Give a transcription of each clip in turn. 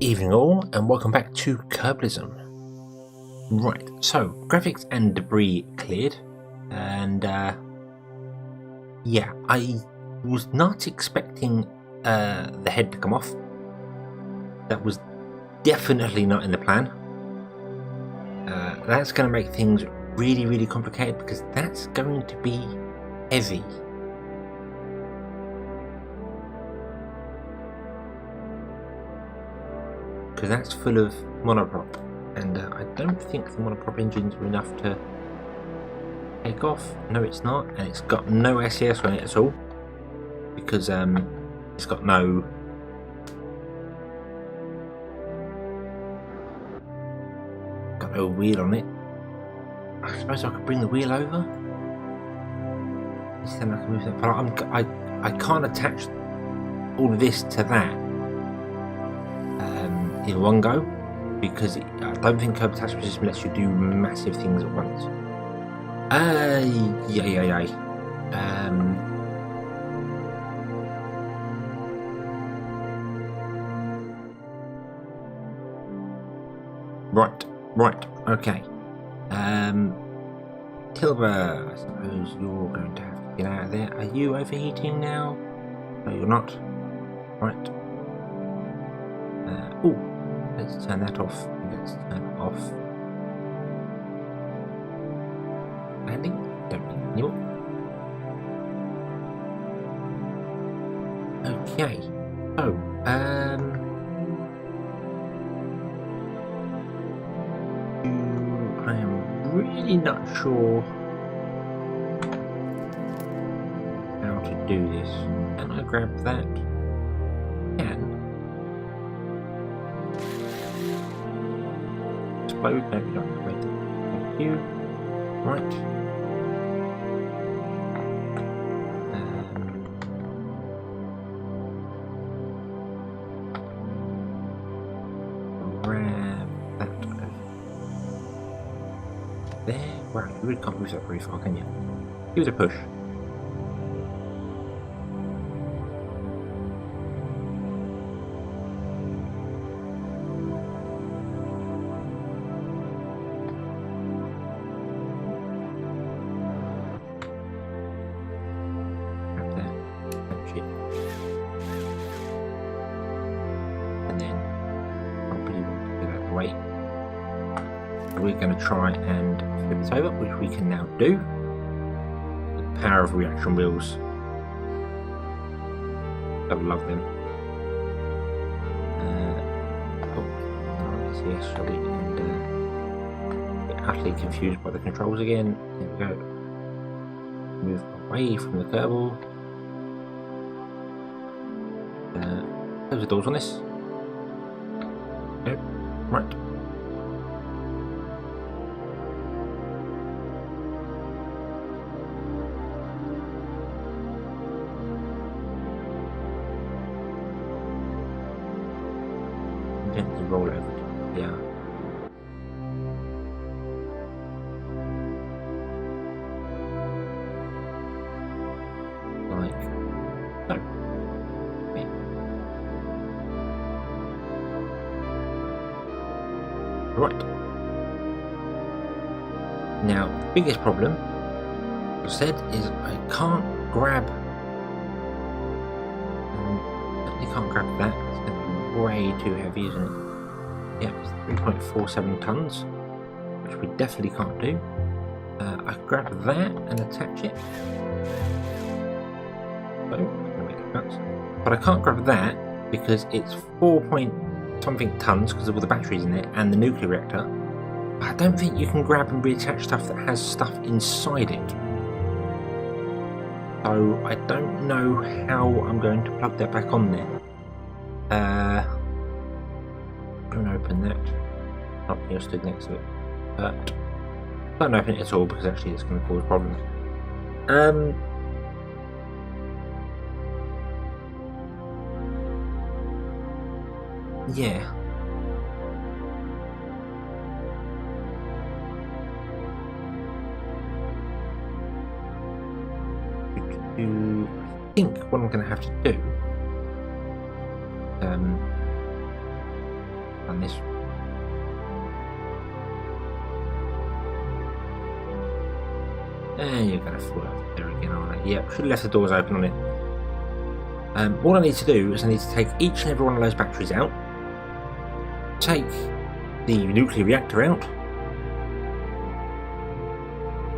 Evening all, and welcome back to Kerbalism. Right, so graphics and debris cleared, and yeah, I was not expecting the head to come off. That was definitely not in the plan. That's going to make things really complicated because that's going to be heavy. Because that's full of monoprop, and I don't think the monoprop engines are enough to take off. No, it's not, and it's got no SES on it at all because it's got no wheel on it. I suppose I could bring the wheel over. Then I can move that part. I can't attach all of this to that in one go because I don't think curb attachment system lets you do massive things at once. Right, okay. Tilbur, I suppose you're going to have to get out of there. Are you overheating now? No, you're not. Right. Oh, let's turn that off. Let's turn off landing. Don't need anymore. Okay. So, I am really not sure how to do this. Can I grab that? Can. Explode? Maybe not. Thank you. Right. Grab that over there. Wow, you really can't move that very far, can you? Give it a push. We're going to try and flip it over, which we can now do. The power of reaction wheels. I love them. Yes, shall we? And get utterly confused by the controls again. There we go. Move away from the Kerbal. Close the doors on this. Nope. Right. Gently roll over to yeah. Like so. Okay. Right. Now, the biggest problem, as I said, is I can't grab. Certainly can't grab that. Way too heavy, isn't it? Yep, it's 3.47 tons, which we definitely can't do. I grab that and attach it. So, but I can't grab that because it's 4 point something tons because of all the batteries in it and the nuclear reactor. But I don't think you can grab and reattach stuff that has stuff inside it. So I don't know how I'm going to plug that back on there. Don't open that. Not you're stood next to it, but don't open it at all because actually it's going to cause problems. Yeah. I think what I'm going to have to do done this. And you're going to fall out there again, aren't you? Yep, should have left the doors open on it. All I need to do is I need to take each and every one of those batteries out, take the nuclear reactor out,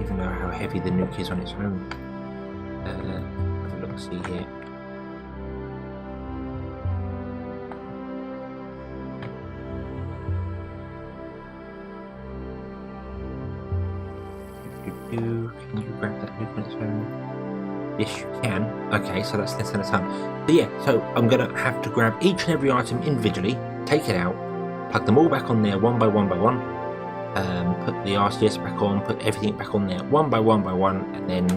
even though how heavy the nuke is on its own. Have a look, see here. Can you grab that nuke on its own? Yes, you can. Okay, so that's less than a ton. So yeah, so I'm going to have to grab each and every item individually, take it out, plug them all back on there one by one by one, put the RCS back on, put everything back on there one by one by one, and then,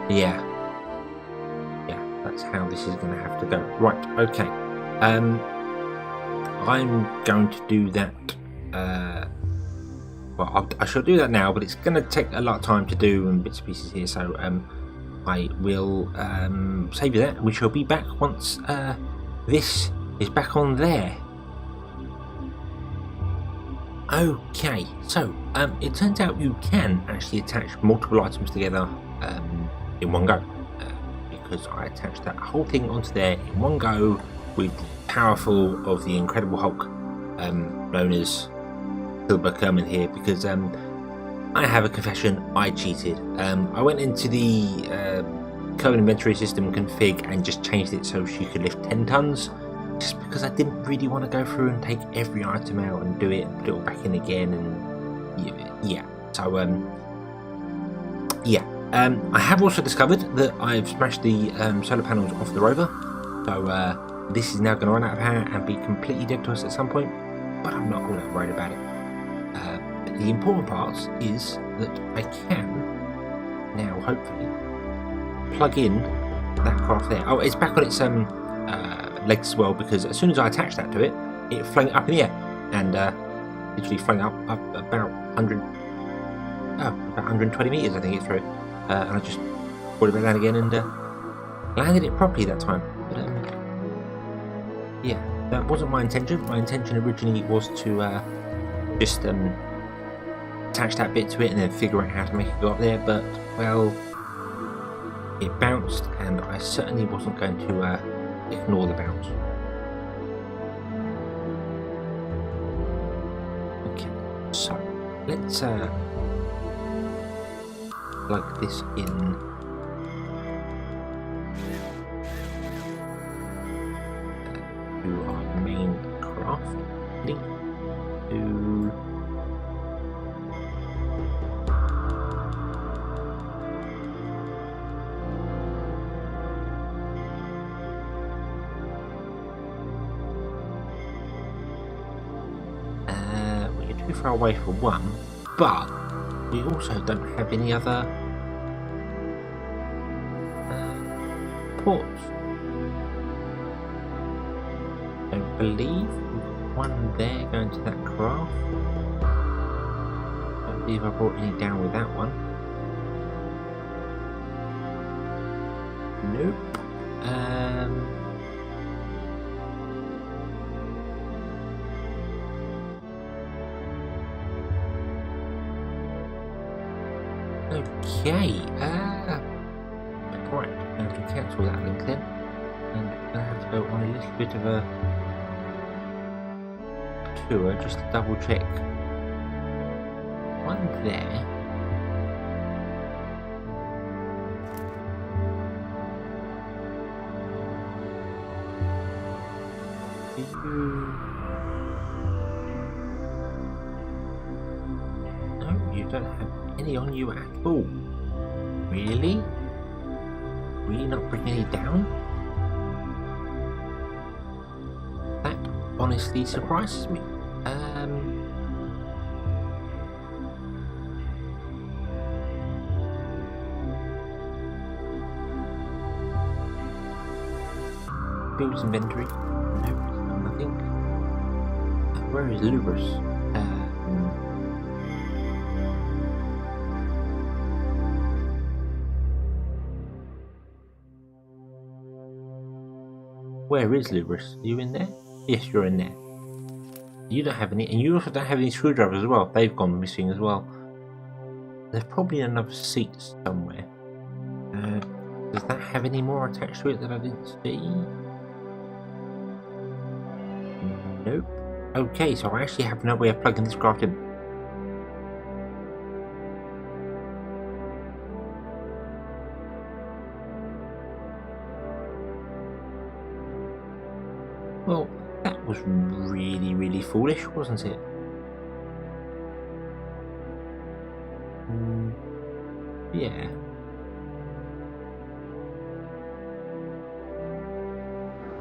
yeah, that's how this is going to have to go. Right, okay. I'm going to do that. Well, I shall do that now, but it's going to take a lot of time to do and bits and pieces here, so I will save you that. We shall be back once this is back on there. Okay, so it turns out you can actually attach multiple items together in one go, because I attached that whole thing onto there in one go with the powerful of the Incredible Hulk, known as Silver Kerman here, because I have a confession, I cheated. I went into the Kerman inventory system config and just changed it so she could lift 10 tons, just because I didn't really want to go through and take every item out and do it and put it all back in again, and yeah. So I have also discovered that I've smashed the solar panels off the rover, so this is now going to run out of power and be completely dead to us at some point, but I'm not all that worried about it. But the important part is that I can now hopefully plug in that craft there. Oh, it's back on its legs as well, because as soon as I attached that to it, it flung up in the air and literally flung up about 120 meters, I think it threw it, and I just brought it back down again and landed it properly that time. But yeah, that wasn't my intention. My intention originally was to just attach that bit to it and then figure out how to make it go up there, but well, it bounced and I certainly wasn't going to ignore the bounce. Okay, so let's plug this in to our main craft. Link to we're too far away for one, but we also don't have any other ports. I believe we've got one there going to that craft. I don't believe I brought any down with that one. Nope. Okay, right, now to cancel that link then, and we're going to have to go on a little bit of a tour just to double check. One there. No, you don't have any on you at all. Really? Really not bringing any down? That honestly surprises me. Builds inventory. Nope, nothing. Where is Lubris? Where is Lewis? Are you in there? Yes, you're in there. You don't have any, and you also don't have any screwdrivers as well. They've gone missing as well. There's probably another seat somewhere. Does that have any more attached to it that I didn't see? Nope. Okay, so I actually have no way of plugging this craft in. Well, that was really, really foolish, wasn't it? Yeah.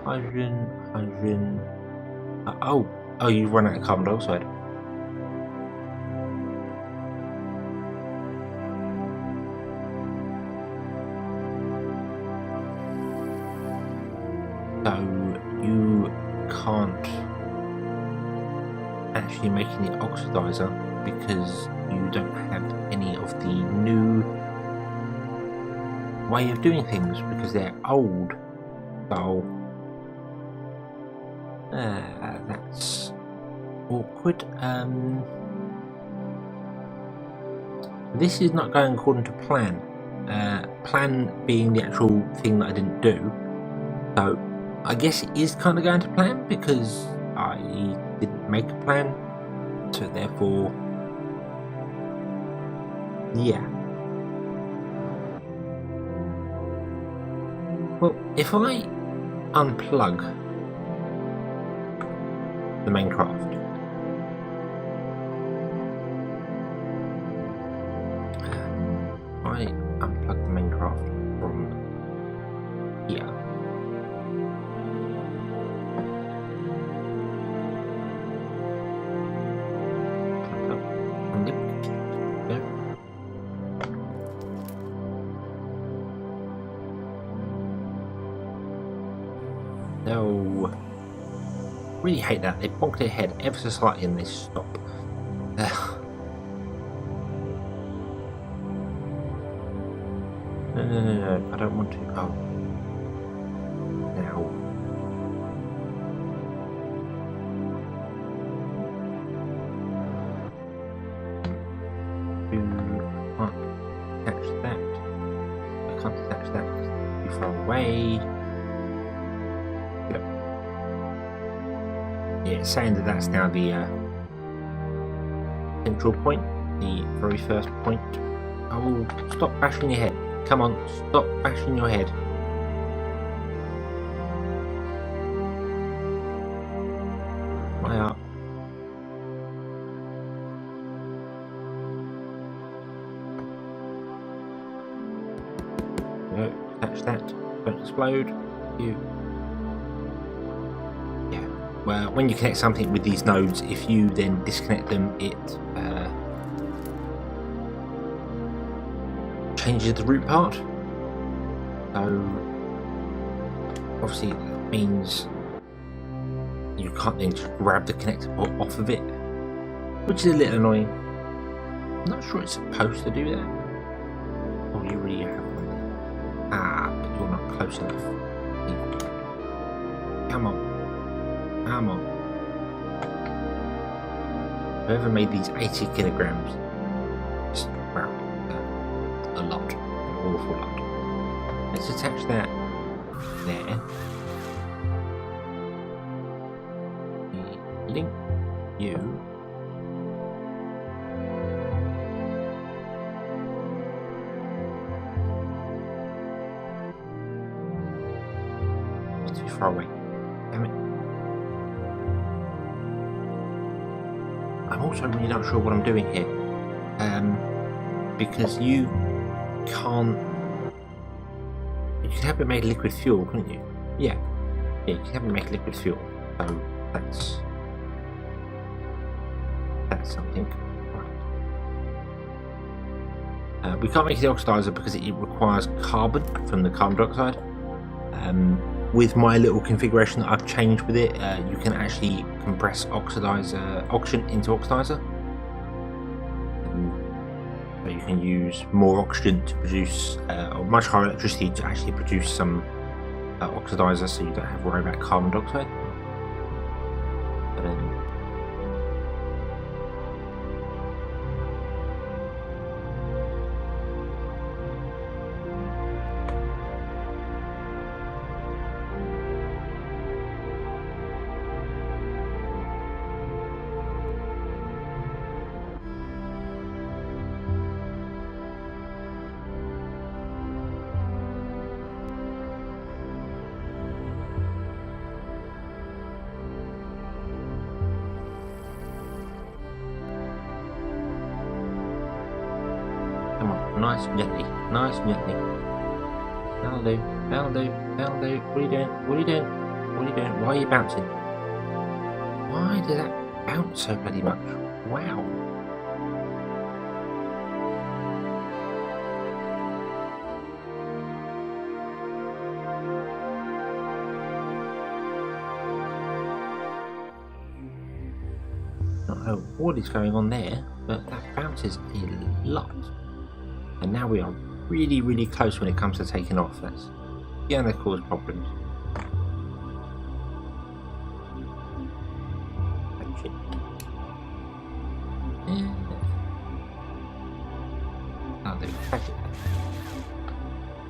Hydrogen. Oh, you've run out of carbon dioxide. So you can't actually make any oxidizer because you don't have any of the new way of doing things because they're old. So that's awkward. This is not going according to plan. Plan being the actual thing that I didn't do. So I guess it is kind of going to plan because I didn't make a plan. So therefore, yeah. Well, if I unplug the main craft, I unplug the main craft from here. No, really hate that. They bonked their head ever so slightly and they stop. No, I don't want to. Oh. Now. You can't attach that. I can't attach that because it's too far away. Yeah, it's saying that that's now the central point, the very first point. Oh, stop bashing your head. Come on, stop bashing your head. My up. No, catch that. Don't explode. You. Yeah. Well, when you connect something with these nodes, if you then disconnect them, it changes the root part. So obviously that means you can't then just grab the connector port off of it, which is a little annoying. I'm not sure it's supposed to do that. Oh, you really have one. But you're not close enough. Come on. Come on. Whoever made these 80 kilograms, just, wow, a lot, an awful lot. Let's attach that there. Link you. It's too far away. Damn it. I'm also really not sure what I'm doing here. Because you can't. You can have it made liquid fuel, couldn't you? Yeah, you can have it made liquid fuel. So that's something. Right. We can't make the oxidizer because it requires carbon from the carbon dioxide. With my little configuration that I've changed with it, you can actually compress oxygen into oxidizer. So you can use more oxygen to produce, or much higher electricity to actually produce some oxidizer, so you don't have to worry about carbon dioxide. But come on, nice and gently, nice and gently. That'll do, that'll do, that'll do. What are you doing? What are you doing? What are you doing? Why are you bouncing? Why did that bounce so bloody much? Wow. Not know what is going on there, but that bounces a lot. And now we are really, really close when it comes to taking off. That's gonna cause problems. Yeah. Oh, they catch it.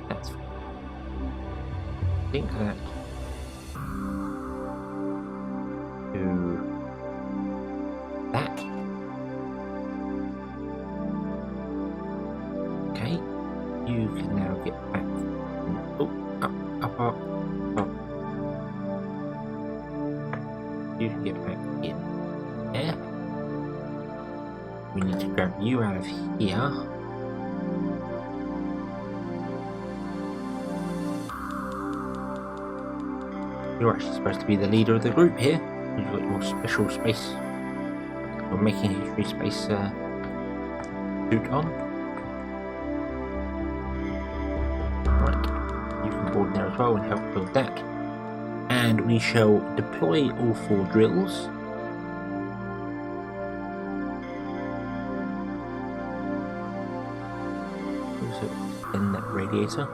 That's. I think that. To that. Okay, you can now get back. Oh, up. You can get back in there. We need to grab you out of here. You're actually supposed to be the leader of the group here. You've got your special space. You're making history space suit on. Right, you can board there as well and help build that. And we shall deploy all 4 drills. Also extend that radiator.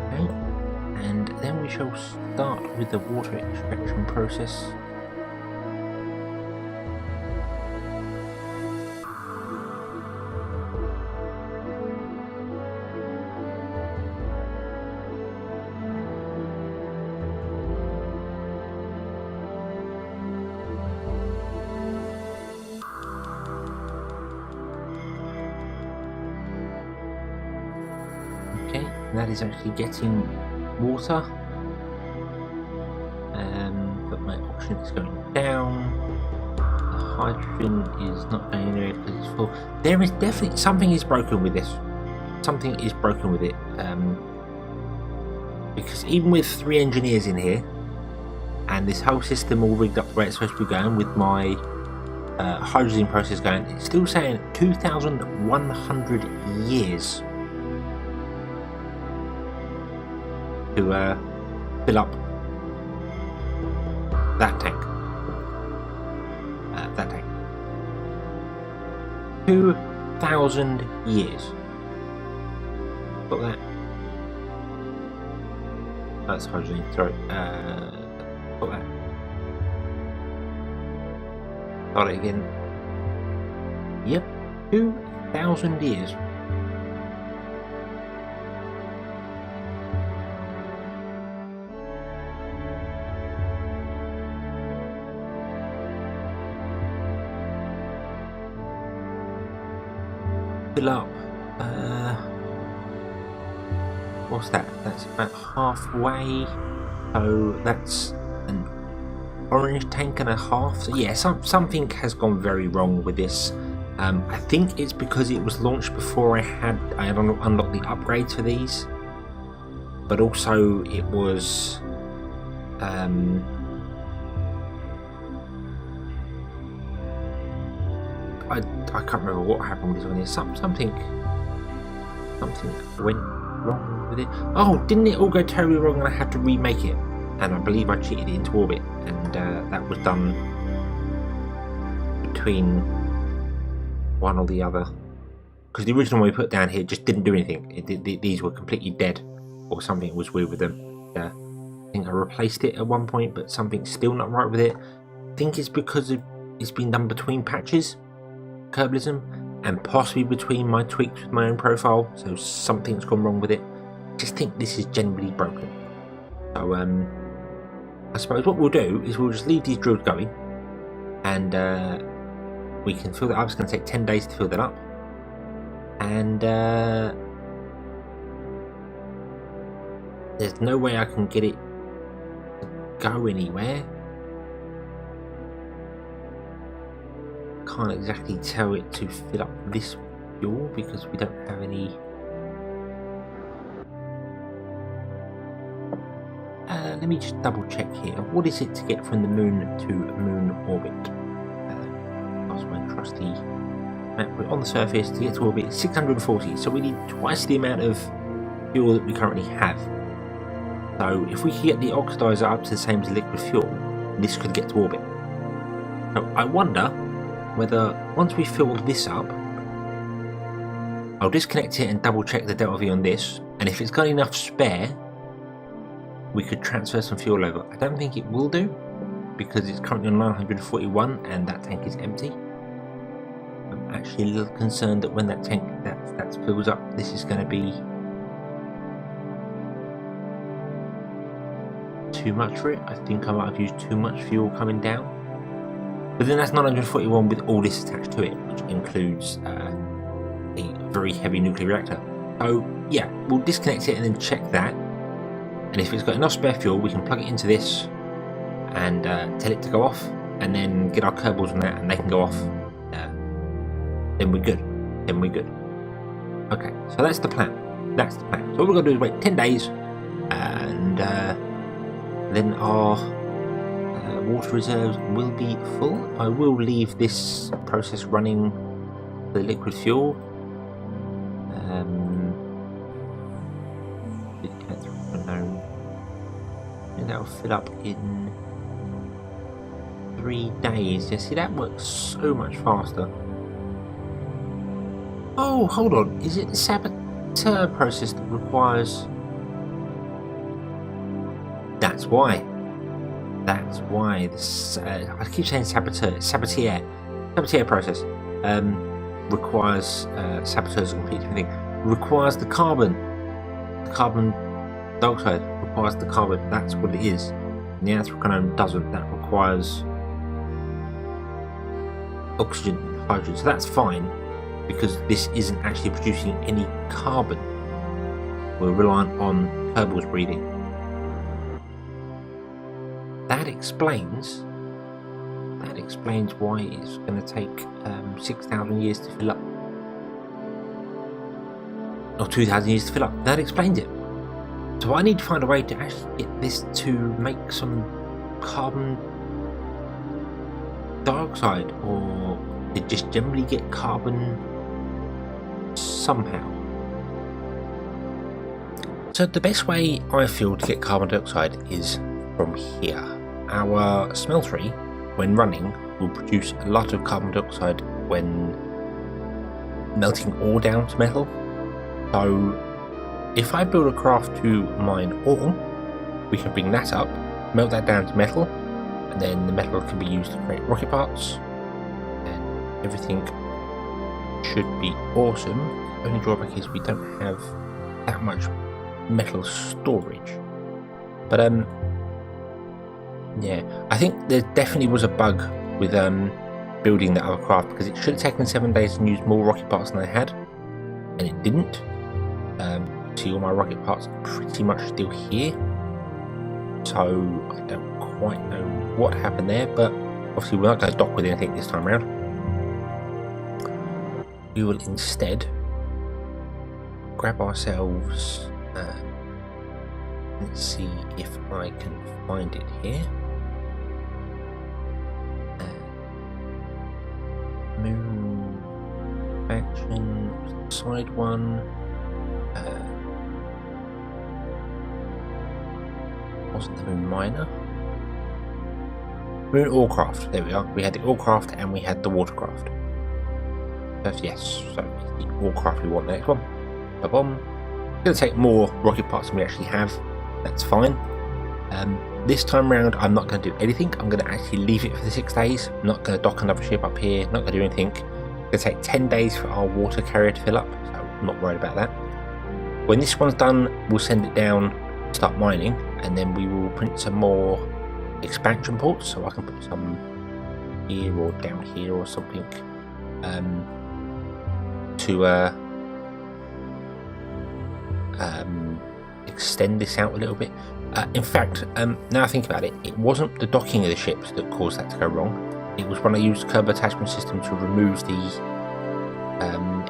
Okay, and then we shall start with the water extraction process. Okay, that is actually getting water. But my oxygen is going down. The hydrogen is not going anywhere because it's full. There is definitely something is broken with this. Something is broken with it. Because even with 3 engineers in here, and this whole system all rigged up the way it's supposed to be going, with my hydrogen process going, it's still saying 2,100 years to fill up that tank. 2,000 years. Got that? That's hydrogen. Sorry. Got that. Start it again. Yep. 2,000 years. Fill up. What's that? That's about halfway. So that's an orange tank and a half. So yeah, something has gone very wrong with this. I think it's because it was launched before I had unlocked the upgrades for these, but also it was I can't remember what happened with this one. Something went wrong with it. Oh, didn't it all go terribly wrong and I had to remake it? And I believe I cheated it into orbit, and that was done between one or the other. because the original one we put down here just didn't do anything. These were completely dead, or something was weird with them. I think I replaced it at one point, but something's still not right with it. I think it's because it's been done between patches, Kerbalism, and possibly between my tweaks with my own profile, so something's gone wrong with it. I just think this is generally broken. So I suppose what we'll do is we'll just leave these drills going, and we can fill that up. It's going to take 10 days to fill that up, and there's no way I can get it to go anywhere. Can't exactly tell it to fill up this fuel because we don't have any. Let me just double check here. What is it to get from the moon to moon orbit? That's my trusty map. We're on the surface. To get to orbit, 640. So we need twice the amount of fuel that we currently have. So if we could get the oxidizer up to the same as liquid fuel, this could get to orbit. So I wonder whether once we fill this up, I'll disconnect it and double check the delta V on this, and if it's got enough spare, we could transfer some fuel over. I don't think it will do because it's currently on 941 and that tank is empty. I'm actually a little concerned that when that tank that fills up, this is going to be too much for it. I think I might have used too much fuel coming down. But then that's 941 with all this attached to it, which includes a very heavy nuclear reactor. So yeah, we'll disconnect it and then check that. And if it's got enough spare fuel, we can plug it into this and tell it to go off, and then get our Kerbals on that and they can go off. Then we're good. Then we're good. Okay, so that's the plan. That's the plan. So all we're going to do is wait 10 days, and then our water reserves will be full. I will leave this process running the liquid fuel. And that'll fill up in 3 days. Yeah, see, that works so much faster. Oh, hold on. Is it the saboteur process that requires... That's why. That's why this, I keep saying saboteur process requires saboteurs, a completely different thing. Requires the carbon dioxide, requires the carbon. That's what it is. And the anthraquinone doesn't. That requires oxygen, hydrogen. So that's fine because this isn't actually producing any carbon. We're reliant on Kerbals breathing. That explains why it's going to take 6,000 years to fill up, or 2,000 years to fill up. That explains it. So I need to find a way to actually get this to make some carbon dioxide, or to just generally get carbon somehow. So the best way I feel to get carbon dioxide is from here. Our smeltery, when running, will produce a lot of carbon dioxide when melting ore down to metal. So if I build a craft to mine ore, we can bring that up, melt that down to metal, and then the metal can be used to create rocket parts, and everything should be awesome. The only drawback is we don't have that much metal storage. But yeah, I think there definitely was a bug with building that other craft, because it should have taken 7 days and used more rocket parts than I had, and it didn't. See, all my rocket parts are pretty much still here, so I don't quite know what happened there, but obviously we're not going to dock with anything this time around. We will instead grab ourselves, let's see if I can find it here. Moon action, side one. Wasn't the moon miner? Moon orecraft. There we are. We had the orecraft and we had the watercraft. Yes, so it's the Warcraft we want the next one. Ba-bomb. It's going to take more rocket parts than we actually have. That's fine. This time round, I'm not going to do anything. I'm going to actually leave it for the 6 days. I'm not going to dock another ship up here. Not going to do anything. It's going to take 10 days for our water carrier to fill up, so I'm not worried about that. When this one's done, we'll send it down, start mining, and then we will print some more expansion ports. So I can put some here or down here or something to extend this out a little bit. In fact, now I think about it, it wasn't the docking of the ships that caused that to go wrong. It was when I used Kerb attachment system to remove the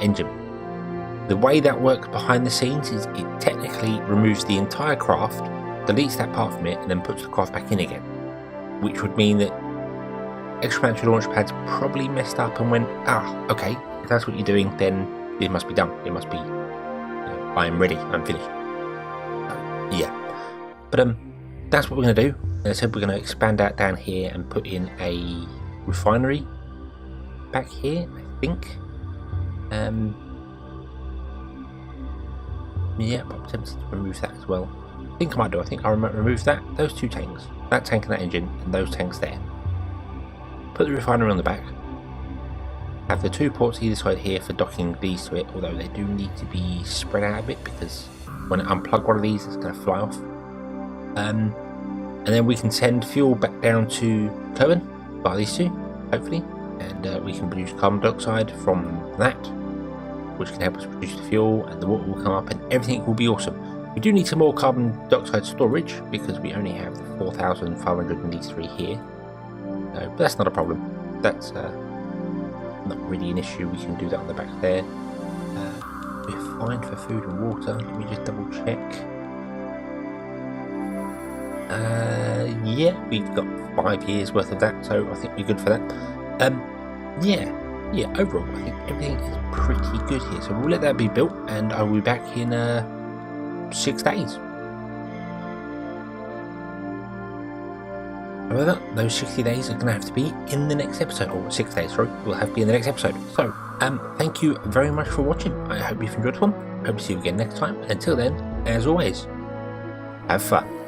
engine. The way that works behind the scenes is it technically removes the entire craft, deletes that part from it, and then puts the craft back in again. Which would mean that explanatory launch pads probably messed up and went, okay, if that's what you're doing, then it must be done. It must be, I am ready, I'm finished. Yeah. But that's what we're going to do. As I said, we're going to expand out down here and put in a refinery back here, I think. Yeah, but I'm tempted to remove that as well. I think I might do. I think I'll remove that, those two tanks, that tank and that engine, and those tanks there. Put the refinery on the back. Have the two ports either side here for docking these to it, although they do need to be spread out a bit because when I unplug one of these, it's going to fly off. And then we can send fuel back down to Kerbin by these two, hopefully, and we can produce carbon dioxide from that, which can help us produce the fuel, and the water will come up and everything will be awesome. We do need some more carbon dioxide storage because we only have 4,503 here, but that's not a problem. That's not really an issue. We can do that on the back there. We're fine for food and water. Let me just double check. Yeah, we've got 5 years worth of that, so I think we're good for that. Yeah, overall I think everything is pretty good here, so we'll let that be built and I'll be back in 6 days. However, those 60 days are going to have to be in the next episode, or 6 days, sorry, will have to be in the next episode. So, thank you very much for watching. I hope you've enjoyed this one. Hope to see you again next time. Until then, as always, have fun.